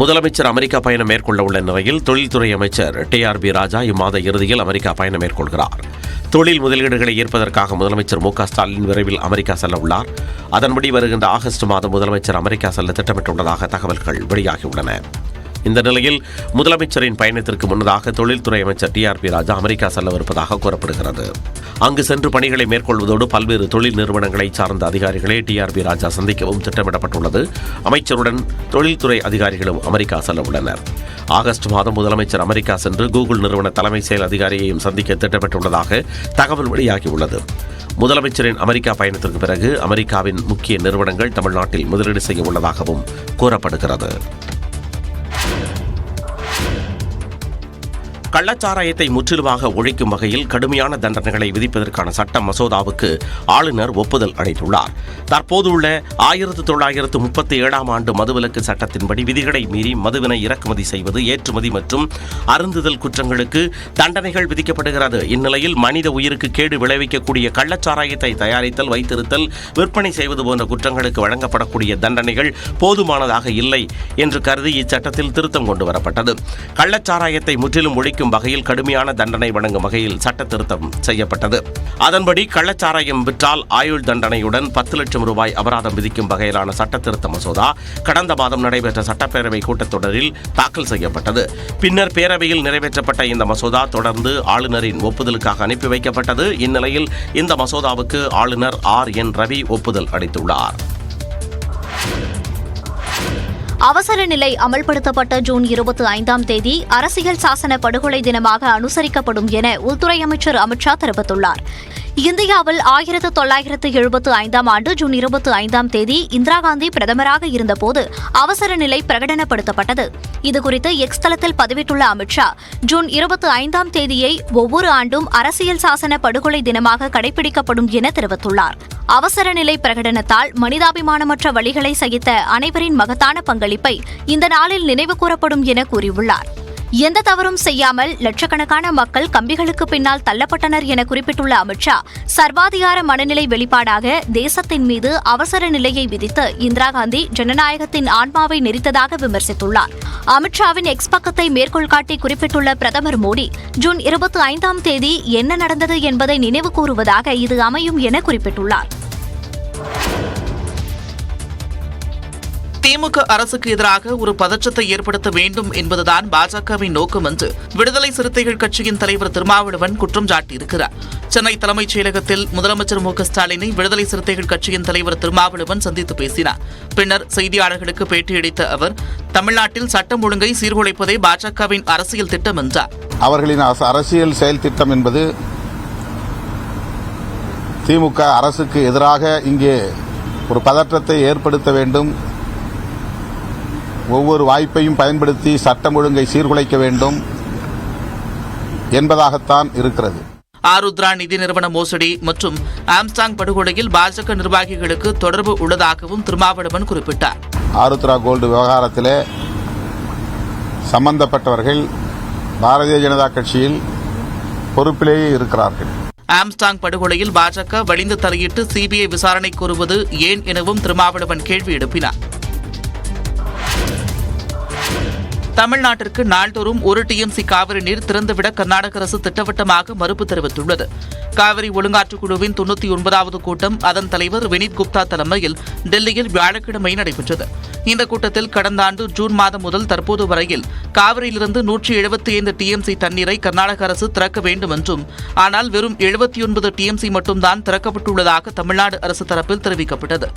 முதலமைச்சர் அமெரிக்கா பயணம் மேற்கொள்ள உள்ள நிலையில் தொழில்துறை அமைச்சர் TRB ராஜா இம்மாத இறுதியில் அமெரிக்கா பயணம் மேற்கொள்கிறார். தொழில் முதலீடுகளை ஈர்ப்பதற்காக முதலமைச்சர் மு.க.ஸ்டாலின் விரைவில் அமெரிக்கா செல்ல உள்ளார். அதன்படி வருகின்ற ஆகஸ்ட் மாதம் முதலமைச்சர் அமெரிக்கா செல்ல திட்டமிட்டுள்ளதாக தகவல்கள் வெளியாகியுள்ளன. இந்த நிலையில் முதலமைச்சரின் பயணத்திற்கு முன்னதாக தொழில்துறை அமைச்சர் TRB ராஜா அமெரிக்கா செல்லவிருப்பதாக கூறப்படுகிறது. அங்கு சென்று பணிகளை மேற்கொள்வதோடு பல்வேறு தொழில் நிறுவனங்களை சார்ந்த அதிகாரிகளை TRB ராஜா சந்திக்கவும் திட்டமிடப்பட்டுள்ளது. அமைச்சருடன் தொழில்துறை அதிகாரிகளும் அமெரிக்கா செல்ல உள்ளனர். ஆகஸ்ட் மாதம் முதலமைச்சர் அமெரிக்கா சென்று கூகுள் நிறுவன தலைமை செயல் அதிகாரியையும் சந்திக்க திட்டமிட்டுள்ளதாக தகவல் வெளியாகியுள்ளது. முதலமைச்சரின் அமெரிக்கா பயணத்திற்கு பிறகு அமெரிக்காவின் முக்கிய நிறுவனங்கள் தமிழ்நாட்டில் முதலீடு செய்ய உள்ளதாகவும் கூறப்படுகிறது. கள்ளச்சாராயத்தை முற்றிலுமாக ஒழிக்கும் வகையில் கடுமையான தண்டனைகளை விதிப்பதற்கான சட்ட மசோதாவுக்கு ஆளுநர் ஒப்புதல் அளித்துள்ளார். தற்போதுள்ள 1937 ஆண்டு மதுவிலக்கு சட்டத்தின்படி விதிகளை மீறி மதுவினை இறக்குமதி செய்வது, ஏற்றுமதி மற்றும் அருந்துதல் குற்றங்களுக்கு தண்டனைகள் விதிக்கப்படுகிறது. இந்நிலையில் மனித உயிருக்கு கேடு விளைவிக்கக்கூடிய கள்ளச்சாராயத்தை தயாரித்தல், வைத்திருத்தல், விற்பனை செய்வது போன்ற குற்றங்களுக்கு வழங்கப்படக்கூடிய தண்டனைகள் போதுமானதாக இல்லை என்று கருதி இச்சட்டத்தில் திருத்தம் கொண்டுவரப்பட்டது. கள்ளச்சாராயத்தை முற்றிலும் ஒழிக்கும் வகையில் கடுமையான தண்டனை வழங்கும் வகையில் சட்ட திருத்தம் செய்யப்பட்டது. அதன்படி கள்ளச்சாராயம் விற்றால் ஆயுள் தண்டனையுடன் 10 லட்சம் ரூபாய் அபராதம் விதிக்கும் வகையிலான சட்ட திருத்த மசோதா கடந்த மாதம் நடைபெற்ற சட்டப்பேரவை கூட்டத்தொடரில் தாக்கல் செய்யப்பட்டது. பின்னர் பேரவையில் நிறைவேற்றப்பட்ட இந்த மசோதா தொடர்ந்து ஆளுநரின் ஒப்புதலுக்காக அனுப்பி வைக்கப்பட்டது. இந்நிலையில் இந்த மசோதாவுக்கு ஆளுநர் RN ரவி ஒப்புதல் அளித்துள்ளார். அவசர நிலை அமல்படுத்தப்பட்ட ஜூன் 25ஆம் தேதி அரசியல் சாசன படுகொலை தினமாக அனுசரிக்கப்படும் என உள்துறை அமைச்சர் அமித்ஷா தெரிவித்துள்ளார். இந்தியாவில் 1975ஆம் ஆண்டு ஜூன் 25ஆம் தேதி இந்திரா காந்தி பிரதமராக இருந்தபோது அவசர நிலை பிரகடனப்படுத்தப்பட்டது. இதுகுறித்து எக்ஸ் தளத்தில் பதிவிட்டுள்ள அமித்ஷா, ஜூன் 25ஆம் தேதியை ஒவ்வொரு ஆண்டும் அரசியல் சாசன படுகொலை தினமாக கடைபிடிக்கப்படும் என தெரிவித்துள்ளார். அவசர நிலை பிரகடனத்தால் மனிதாபிமானமற்ற வழிகளை சகித்த அனைவரின் மகத்தான பங்களிப்பை இந்த நாளில் நினைவு கூறப்படும் என கூறியுள்ளார். எந்த தவறும் செய்யாமல் லட்சக்கணக்கான மக்கள் கம்பிகளுக்கு பின்னால் தள்ளப்பட்டனர் என குறிப்பிட்டுள்ள அமித்ஷா, சர்வாதிகார மனநிலை வெளிப்பாடாக தேசத்தின் மீது அவசர நிலையை விதித்து இந்திரா காந்தி ஜனநாயகத்தின் ஆன்மாவை நெரித்ததாக விமர்சித்துள்ளார். அமித்ஷாவின் எக்ஸ் பக்கத்தை மேற்கோள் காட்டி குறிப்பிட்டுள்ள பிரதமர் மோடி, ஜூன் 25ஆம் தேதி என்ன நடந்தது என்பதை நினைவு கூறுவதாக இது அமையும் என குறிப்பிட்டுள்ளார். திமுக அரசுக்கு எதிராக ஒரு பதற்றத்தை ஏற்படுத்த வேண்டும் என்பதுதான் பாஜகவின் நோக்கம் என்று விடுதலை சிறுத்தைகள் கட்சியின் தலைவர் திருமாவளவன் குற்றம் சாட்டியிருக்கிறார். சென்னை தலைமைச் செயலகத்தில் முதலமைச்சர் மு.க.ஸ்டாலினை விடுதலை சிறுத்தைகள் கட்சியின் தலைவர் திருமாவளவன் சந்தித்து பேசினார். பின்னர் செய்தியாளர்களுக்கு பேட்டியளித்த அவர், தமிழ்நாட்டில் சட்டம் ஒழுங்கை சீர்குலைப்பதே பாஜகவின் அரசியல் திட்டம் என்றார். அவர்களின் அரசியல் செயல் திட்டம் என்பது திமுக அரசுக்கு எதிராக இங்கே ஒரு பதற்றத்தை ஏற்படுத்த வேண்டும், ஒவ்வொரு வாய்ப்பையும் பயன்படுத்தி சட்டம் ஒழுங்கை சீர்குலைக்க வேண்டும் என்பதாகத்தான் இருக்கிறது. ஆருத்ரா நிதி நிறுவன மோசடி மற்றும் ஆம்ஸ்டாங் படுகொலையில் பாஜக நிர்வாகிகளுக்கு தொடர்பு உள்ளதாகவும் திருமாவளவன் குறிப்பிட்டார். ஆருத்ரா கோல்டு விவகாரத்திலே சம்பந்தப்பட்டவர்கள் பாரதிய ஜனதா கட்சியில் பொறுப்பிலேயே இருக்கிறார்கள். ஆம்ஸ்டாங் படுகொலையில் பாஜக வலிந்து தலையிட்டு சிபிஐ விசாரணை கோருவது ஏன் எனவும் திருமாவளவன் கேள்வி எழுப்பினார். தமிழ்நாட்டிற்கு நாள்தோறும் 1 TMC காவிரி நீர் திறந்துவிட கர்நாடக அரசு திட்டவட்டமாக மறுப்பு தெரிவித்துள்ளது. காவிரி ஒழுங்காற்றுக் குழுவின் 99வது கூட்டம் அதன் தலைவர் வினித் குப்தா தலைமையில் டெல்லியில் வியாழக்கிழமை நடைபெற்றது. இந்த கூட்டத்தில் கடந்த ஆண்டு ஜூன் மாதம் முதல் தற்போது வரையில் காவிரியிலிருந்து 175 TMC தண்ணீரை கர்நாடக அரசு திறக்க வேண்டும் என்றும், ஆனால் வெறும் 79 TMC மட்டும்தான் திறக்கப்பட்டுள்ளதாக தமிழ்நாடு அரசு தரப்பில் தெரிவிக்கப்பட்டது.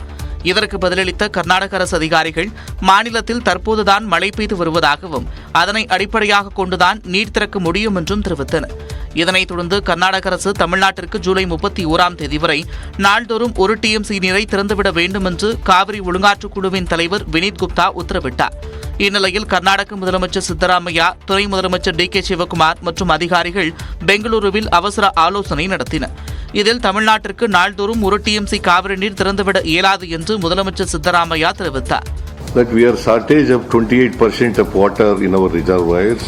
இதற்கு பதிலளித்த கர்நாடக அரசு அதிகாரிகள், மாநிலத்தில் தற்போதுதான் மழை பெய்து வருவதாகவும் அதனை அடிப்படையாக கொண்டுதான் நீர் திறக்க முடியும் என்றும் தெரிவித்தனர். இதனைத் தொடர்ந்து கர்நாடக அரசு தமிழ்நாட்டிற்கு ஜூலை 31ஆம் தேதி வரை நாள்தோறும் 1 TMC நீரை திறந்துவிட வேண்டும் என்று காவிரி ஒழுங்காற்றுக் குழுவின் தலைவர் வினித் குப்தா உத்தரவிட்டார். இந்நிலையில் கர்நாடக முதலமைச்சர் சித்தராமையா, துணை முதலமைச்சர் DK சிவகுமார் மற்றும் அதிகாரிகள் பெங்களூருவில் அவசர ஆலோசனை நடத்தினர். இதில் தமிழ்நாட்டிற்கு நாள்தோறும் 1 TMC காவிரி நீர் திறந்துவிட இயலாது என்று முதலமைச்சர் சித்தராமையா தெரிவித்தார். That we are shortage of 28% of water in our reservoirs.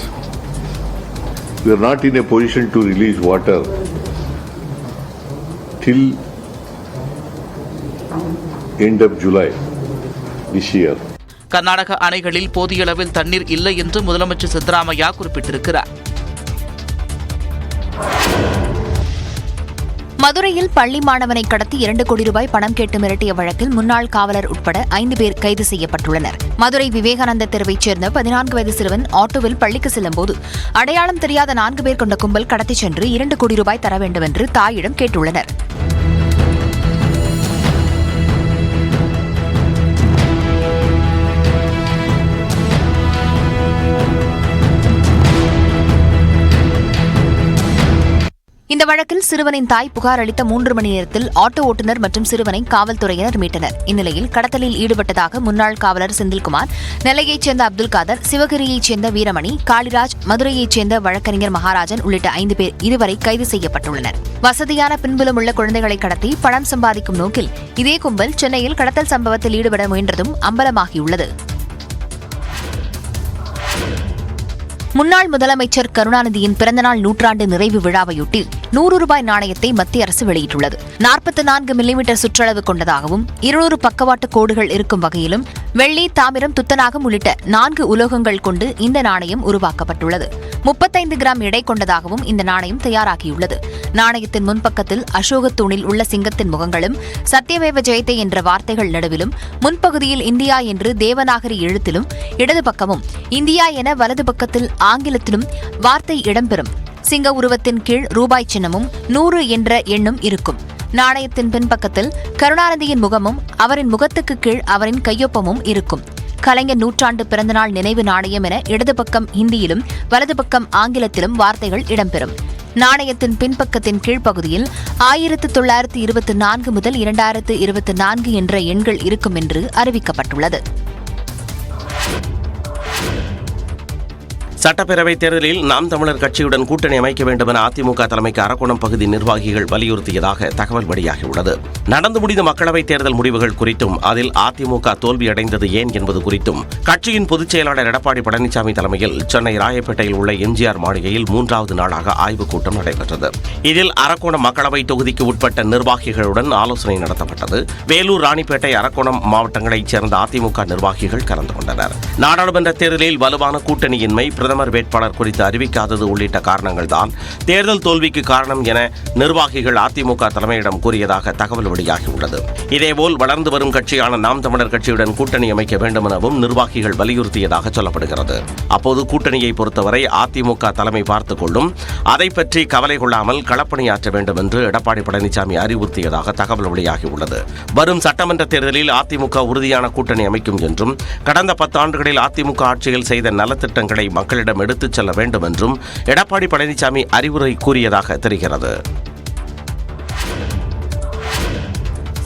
We are not in a position to release water till end of July this year. Karnataka அணைகளில் போதிய அளவில் தண்ணீர் இல்லை என்று முதலமைச்சர் சித்தராமையா குறிப்பிட்டிருக்கிறார். மதுரையில் பள்ளி மாணவனை கடத்தி 2 கோடி ரூபாய் பணம் கேட்டு மிரட்டிய வழக்கில் முன்னாள் காவலர் உட்பட 5 பேர் கைது செய்யப்பட்டுள்ளனர். மதுரை விவேகானந்த தெருவைச் சேர்ந்த 14 வயது சிறுவன் ஆட்டோவில் பள்ளிக்கு செல்லும்போது அடையாளம் தெரியாத 4 பேர் கொண்ட கும்பல் கடத்திச் சென்று 2 கோடி ரூபாய் தர வேண்டும் என்று தாயிடம் கேட்டுள்ளனர். இந்த வழக்கில் சிறுவனின் தாய் புகார் அளித்த 3 மணி நேரத்தில் ஆட்டோ ஓட்டுநர் மற்றும் சிறுவனை காவல்துறையினர் மீட்டனர். இந்நிலையில் கடத்தலில் ஈடுபட்டதாக முன்னாள் காவலர் செந்தில்குமார், நெல்லையைச் சேர்ந்த அப்துல் காதர், சிவகிரியைச் சேர்ந்த வீரமணி, காளிராஜ், மதுரையைச் சேர்ந்த வழக்கறிஞர் மகாராஜன் உள்ளிட்ட 5 பேர் இதுவரை கைது செய்யப்பட்டுள்ளனர். வசதியான பின்புலம் உள்ள குழந்தைகளை கடத்தி பணம் சம்பாதிக்கும் நோக்கில் இதே கும்பல் சென்னையில் கடத்தல் சம்பவத்தில் ஈடுபட முயன்றதும் அம்பலமாகியுள்ளது. முன்னாள் முதலமைச்சர் கருணாநிதியின் பிறந்தநாள் நூற்றாண்டு நிறைவு விழாவையொட்டி 100 ரூபாய் நாணயத்தை மத்திய அரசு வெளியிட்டுள்ளது. 44 மில்லிமீட்டர் சுற்றளவு கொண்டதாகவும் 200 பக்கவாட்டு கோடுகள் இருக்கும் வகையிலும் வெள்ளி, தாமிரம், துத்தநாகம் உள்ளிட்ட 4 உலோகங்கள் கொண்டு இந்த நாணயம் உருவாக்கப்பட்டுள்ளது. 35 கிராம் எடை கொண்டதாகவும் இந்த நாணயம் தயாராகியுள்ளது. நாணயத்தின் முன்பக்கத்தில் அசோகத் தூணில் உள்ள சிங்கத்தின் முகங்களும் சத்யமேவ ஜெயதே என்ற வார்த்தைகள் நடுவிலும், முன்பகுதியில் இந்தியா என்று தேவநாகரி எழுத்திலும், இடது பக்கமும் இந்தியா என வலது பக்கத்தில் ஆங்கிலத்திலும் வார்த்தை இடம்பெறும். சிங்க உருவத்தின் கீழ் ரூபாய் சின்னமும் 100 என்ற எண்ணும் இருக்கும். நாணயத்தின் பின்பக்கத்தில் கருணாநிதியின் முகமும் அவரின் முகத்துக்கு கீழ் அவரின் கையொப்பமும் இருக்கும். கலைஞர் நூற்றாண்டு பிறந்தநாள் நினைவு நாணயம் என இடது பக்கம் ஹிந்தியிலும் வலது பக்கம் ஆங்கிலத்திலும் வார்த்தைகள் இடம்பெறும். நாணயத்தின் பின்பக்கத்தின் கீழ்ப்பகுதியில் 1924 முதல் 2024 என்ற எண்கள் இருக்கும் என்று அறிவிக்கப்பட்டுள்ளது. சட்டப்பேரவைத் தேர்தலில் நாம் தமிழர் கட்சியுடன் கூட்டணி அமைக்க வேண்டும் என அதிமுக தலைமைக்கு அரக்கோணம் பகுதி நிர்வாகிகள் வலியுறுத்தியதாக தகவல் வெளியாகியுள்ளது. நடந்து முடிந்த மக்களவைத் தேர்தல் முடிவுகள் குறித்தும் அதில் அதிமுக தோல்வியடைந்தது ஏன் என்பது குறித்தும் கட்சியின் பொதுச் செயலாளர் எடப்பாடி பழனிசாமி தலைமையில் சென்னை ராயப்பேட்டையில் உள்ள எம்ஜிஆர் மாளிகையில் 3வது நாளாக ஆய்வுக் கூட்டம் நடைபெற்றது. இதில் அரக்கோணம் மக்களவைத் தொகுதிக்கு உட்பட்ட நிர்வாகிகளுடன் ஆலோசனை நடத்தப்பட்டது. வேலூர், ராணிப்பேட்டை, அரக்கோணம் மாவட்டங்களைச் சேர்ந்த அதிமுக நிர்வாகிகள் கலந்து கொண்டனர். நாடாளுமன்ற தேர்தலில் வலுவான கூட்டணியின்மை, பிரதமர் வேட்பாளர் குறித்து அறிவிக்காதது உள்ளிட்ட காரணங்கள்தான் தேர்தல் தோல்விக்கு காரணம் என நிர்வாகிகள் அதிமுக தலைமையிடம் கூறியதாக தகவல் வெளியாகியுள்ளது. இதேபோல் வளர்ந்து வரும் கட்சியான நாம் தமிழர் கட்சியுடன் கூட்டணி அமைக்க வேண்டும் எனவும் நிர்வாகிகள் வலியுறுத்தியதாக சொல்லப்படுகிறது. அப்போது கூட்டணியை பொறுத்தவரை அதிமுக தலைமை பார்த்துக் கொள்ளும், அதை பற்றி கவலை கொள்ளாமல் களப்பணியாற்ற வேண்டும் என்று எடப்பாடி பழனிசாமி அறிவுறுத்தியதாக தகவல் வெளியாகியுள்ளது. வரும் சட்டமன்ற தேர்தலில் அதிமுக உறுதியான கூட்டணி அமைக்கும் என்றும், கடந்த 10 ஆண்டுகளில் அதிமுக ஆட்சியில் செய்த நலத்திட்டங்களை மக்களிடம் எடுத்துச் செல்ல வேண்டும் என்றும் எடப்பாடி பழனிசாமி அறிவுரை கூறியதாக தெரிகிறது.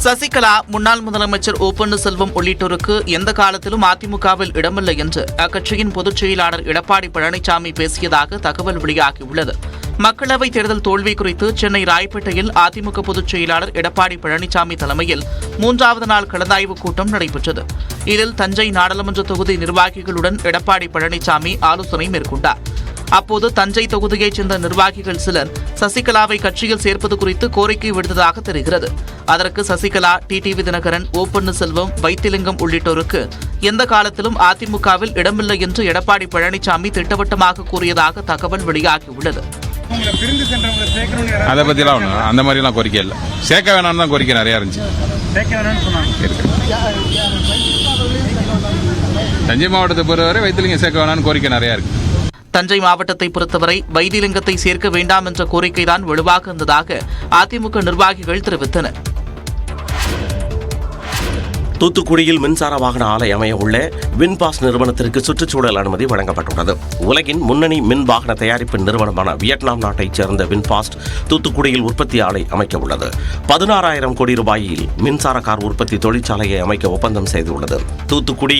சசிகலா, முன்னாள் முதலமைச்சர் ஓ பன்னீர்செல்வம் உள்ளிட்டோருக்கு எந்த காலத்திலும் அதிமுகவில் இடமில்லை என்று அக்கட்சியின் பொதுச் செயலாளர் எடப்பாடி பழனிசாமி பேசியதாக தகவல் வெளியாகியுள்ளது. மக்களவைத் தேர்தல் தோல்வி குறித்து சென்னை ராயப்பேட்டையில் அதிமுக பொதுச் செயலாளர் எடப்பாடி பழனிசாமி தலைமையில் 3வது நாள் கலந்தாய்வுக் கூட்டம் நடைபெற்றது. இதில் தஞ்சை நாடாளுமன்ற தொகுதி நிர்வாகிகளுடன் எடப்பாடி பழனிசாமி ஆலோசனை மேற்கொண்டார். அப்போது தஞ்சை தொகுதியைச் சேர்ந்த நிர்வாகிகள் சிலர் சசிகலாவை கட்சியில் சேர்ப்பது குறித்து கோரிக்கை விடுத்ததாக தெரிகிறது. அதற்கு சசிகலா, டிடிவி தினகரன், ஓ பன்னீர்செல்வம், வைத்திலிங்கம் உள்ளிட்டோருக்கு எந்த காலத்திலும் அதிமுகவில் இடமில்லை என்று எடப்பாடி பழனிசாமி திட்டவட்டமாக கூறியதாக தகவல் வெளியாகியுள்ளது. அதை பற்றிலாம் ஒன்றும் அந்த மாதிரிலாம் கோரிக்கை இல்லை. சேர்க்க வேணாம்னு தான் கோரிக்கை நிறையா இருந்துச்சு. தஞ்சை மாவட்டத்தை பொறுத்தவரை வைத்திலிங்கம் சேர்க்க வேணாம்னு கோரிக்கை நிறையா இருக்கு. தஞ்சை மாவட்டத்தை பொறுத்தவரை வைத்திலிங்கத்தை சேர்க்க வேண்டாம் என்ற கோரிக்கைதான் வலுவாக இருந்ததாக அதிமுக நிர்வாகிகள் தெரிவித்தனர். தூத்துக்குடியில் மின்சார வாகன ஆலை அமைய உள்ள வின்பாஸ் நிறுவனத்திற்கு சுற்றுச்சூழல் அனுமதி வழங்கப்பட்டுள்ளது. உலகின் முன்னணி மின் வாகன தயாரிப்பு நிறுவனமான வியட்நாம் நாட்டைச் சேர்ந்த வின்பாஸ்ட் தூத்துக்குடியில் உற்பத்தி ஆலை அமைக்க உள்ளது. 16,000 கோடி ரூபாயில் மின்சார கார் உற்பத்தி தொழிற்சாலையை அமைக்க ஒப்பந்தம் செய்துள்ளது. தூத்துக்குடி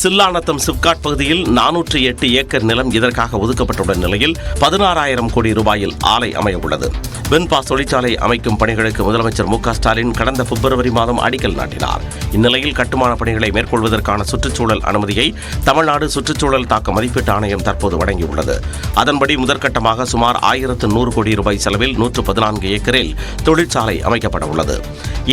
சில்லாநத்தம் சிப்காட் பகுதியில் 408 ஏக்கர் நிலம் இதற்காக ஒதுக்கப்பட்டுள்ள நிலையில் 16,000 கோடி ரூபாயில் ஆலை அமைய உள்ளது. வின்பாஸ் தொழிற்சாலை அமைக்கும் பணிகளுக்கு முதலமைச்சர் மு.க. ஸ்டாலின் கடந்த பிப்ரவரி மாதம் அடிக்கல் நாட்டினார். இந்நிலையில் அணையில் கட்டுமான பணிகளை மேற்கொள்வதற்கான சுற்றுச்சூழல் அனுமதியை தமிழ்நாடு சுற்றுச்சூழல் தாக்க மதிப்பீட்டு ஆணையம் தற்போது வழங்கியுள்ளது. அதன்படி முதற்கட்டமாக சுமார் 1100 கோடி ரூபாய் செலவில் 114 ஏக்கரில் தொழிற்சாலை அமைக்கப்பட உள்ளது.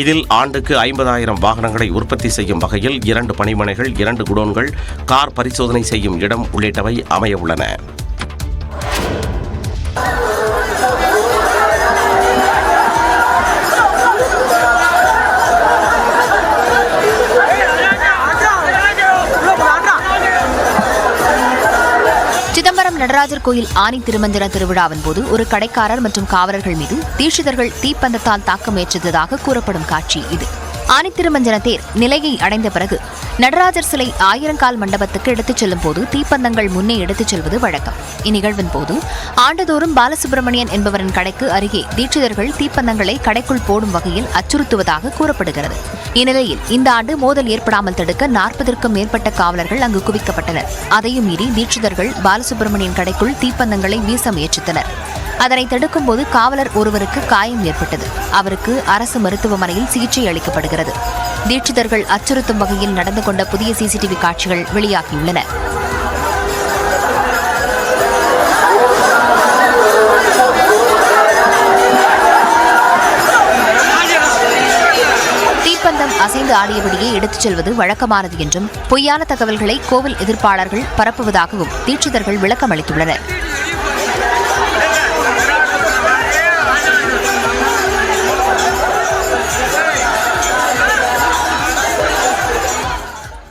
இதில் ஆண்டுக்கு 50,000 வாகனங்களை உற்பத்தி செய்யும் வகையில் 2 பணிமனைகள், 2 குடோன்கள், கார் பரிசோதனை செய்யும் இடம் உள்ளிட்டவை அமைய உள்ளன. சிதம்பரம் நடராஜர் கோயில் ஆனி திருமஞ்சன திருவிழாவின் போது ஒரு கடைக்காரர் மற்றும் காவலர்கள் மீது தீட்சிதர்கள் தீப்பந்தத்தால் தாக்கம் ஏற்றதாக கூறப்படும் காட்சி இது. ஆனி திருமஞ்சன தேர் நிலையை அடைந்த பிறகு நடராஜர் சிலை 1000 கால் மண்டபத்துக்கு எடுத்துச் செல்லும் போது தீப்பந்தங்கள் முன்னே எடுத்துச் செல்வது வழக்கம். இந்நிகழ்வின் போது ஆண்டுதோறும் பாலசுப்ரமணியன் என்பவரின் கடைக்கு அருகே தீட்சிதர்கள் தீப்பந்தங்களை கடைக்குள் போடும் வகையில் அச்சுறுத்துவதாக கூறப்படுகிறது. இந்நிலையில் இந்த ஆண்டு மோதல் ஏற்படாமல் தடுக்க 40க்கும் மேற்பட்ட காவலர்கள் அங்கு குவிக்கப்பட்டனர். அதையும் மீறி தீட்சிதர்கள் பாலசுப்ரமணியன் கடைக்குள் தீப்பந்தங்களை வீச முயற்சித்தனர். அதனை தடுக்கும்போது காவலர் ஒருவருக்கு காயம் ஏற்பட்டது. அவருக்கு அரசு மருத்துவமனையில் சிகிச்சை அளிக்கப்படுகிறது. தீட்சிதர்கள் அச்சுறுத்தும் வகையில் நடந்து கொண்ட புதிய சிசிடிவி காட்சிகள் வெளியாகியுள்ளன. தீப்பந்தம் அசைந்து ஆடியபடியே எடுத்துச் செல்வது வழக்கமானது என்றும் பொய்யான தகவல்களை கோவில் எதிர்ப்பாளர்கள் பரப்புவதாகவும் தீட்சிதர்கள் விளக்கம் அளித்துள்ளனர்.